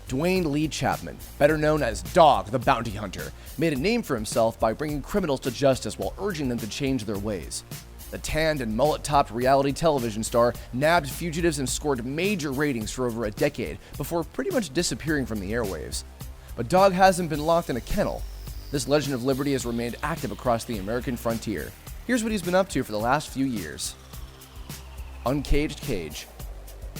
Duane Lee Chapman, better known as Dog the Bounty Hunter, made a name for himself by bringing criminals to justice while urging them to change their ways. The tanned and mullet-topped reality television star nabbed fugitives and scored major ratings for over a decade before pretty much disappearing from the airwaves. But Dog hasn't been locked in a kennel. This legend of liberty has remained active across the American frontier. Here's what he's been up to for the last few years. Uncaged Cage.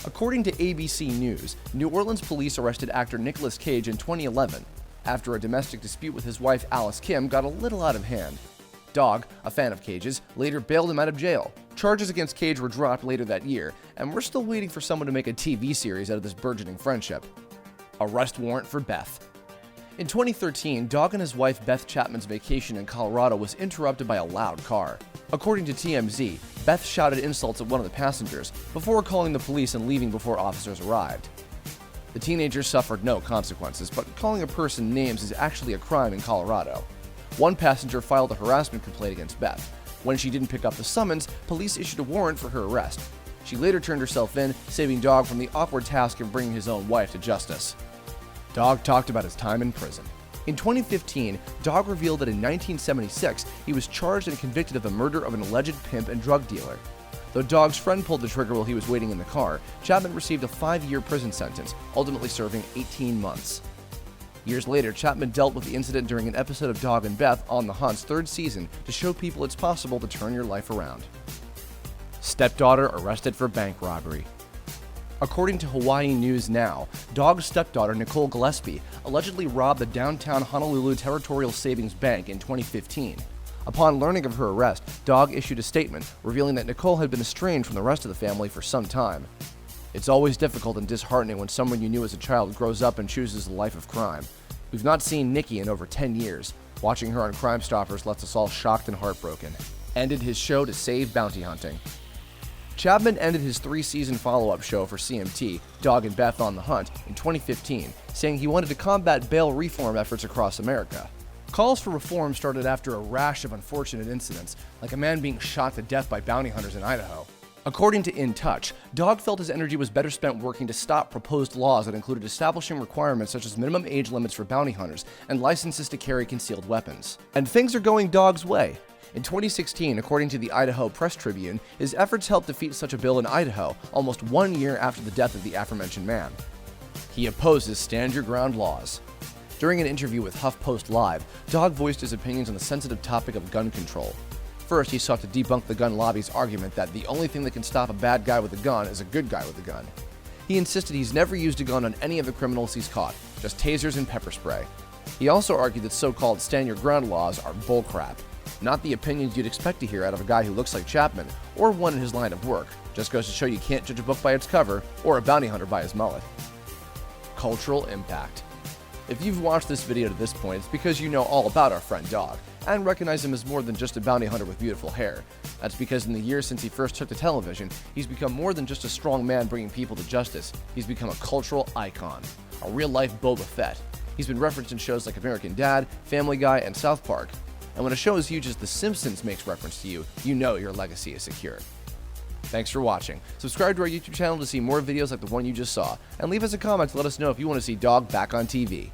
According to ABC News, New Orleans police arrested actor Nicolas Cage in 2011 after a domestic dispute with his wife Alice Kim got a little out of hand. Dog, a fan of Cage's, later bailed him out of jail. Charges against Cage were dropped later that year, and we're still waiting for someone to make a TV series out of this burgeoning friendship. Arrest warrant for Beth. In 2013, Dog and his wife Beth Chapman's vacation in Colorado was interrupted by a loud car. According to TMZ, Beth shouted insults at one of the passengers before calling the police and leaving before officers arrived. The teenagers suffered no consequences, but calling a person names is actually a crime in Colorado. One passenger filed a harassment complaint against Beth. When she didn't pick up the summons, police issued a warrant for her arrest. She later turned herself in, saving Dog from the awkward task of bringing his own wife to justice. Dog talked about his time in prison. In 2015, Dog revealed that in 1976, he was charged and convicted of the murder of an alleged pimp and drug dealer. Though Dog's friend pulled the trigger while he was waiting in the car, Chapman received a 5-year prison sentence, ultimately serving 18 months. Years later, Chapman dealt with the incident during an episode of Dog and Beth on the Hunt's 3rd season to show people it's possible to turn your life around. Stepdaughter arrested for bank robbery. According to Hawaii News Now, Dog's stepdaughter Nicole Gillespie allegedly robbed the downtown Honolulu Territorial Savings Bank in 2015. Upon learning of her arrest, Dog issued a statement revealing that Nicole had been estranged from the rest of the family for some time. It's always difficult and disheartening when someone you knew as a child grows up and chooses a life of crime. We've not seen Nikki in over 10 years. Watching her on Crime Stoppers lets us all shocked and heartbroken. Ended his show to save bounty hunting. Chapman ended his 3-season follow-up show for CMT, Dog and Beth on the Hunt, in 2015, saying he wanted to combat bail reform efforts across America. Calls for reform started after a rash of unfortunate incidents, like a man being shot to death by bounty hunters in Idaho. According to In Touch, Dog felt his energy was better spent working to stop proposed laws that included establishing requirements such as minimum age limits for bounty hunters and licenses to carry concealed weapons. And things are going Dog's way. In 2016, according to the Idaho Press Tribune, his efforts helped defeat such a bill in Idaho almost 1 year after the death of the aforementioned man. He opposes stand your ground laws. During an interview with HuffPost Live, Dog voiced his opinions on the sensitive topic of gun control. First, he sought to debunk the gun lobby's argument that the only thing that can stop a bad guy with a gun is a good guy with a gun. He insisted he's never used a gun on any of the criminals he's caught, just tasers and pepper spray. He also argued that so-called stand your ground laws are bullcrap. Not the opinions you'd expect to hear out of a guy who looks like Chapman, or one in his line of work. Just goes to show you can't judge a book by its cover, or a bounty hunter by his mullet. Cultural impact. If you've watched this video to this point, it's because you know all about our friend Dog, and recognize him as more than just a bounty hunter with beautiful hair. That's because in the years since he first took to television, he's become more than just a strong man bringing people to justice. He's become a cultural icon, a real-life Boba Fett. He's been referenced in shows like American Dad, Family Guy, and South Park. And when a show as huge as The Simpsons makes reference to you, you know your legacy is secure. Thanks for watching. Subscribe to our YouTube channel to see more videos like the one you just saw, and leave us a comment to let us know if you want to see Dog back on TV.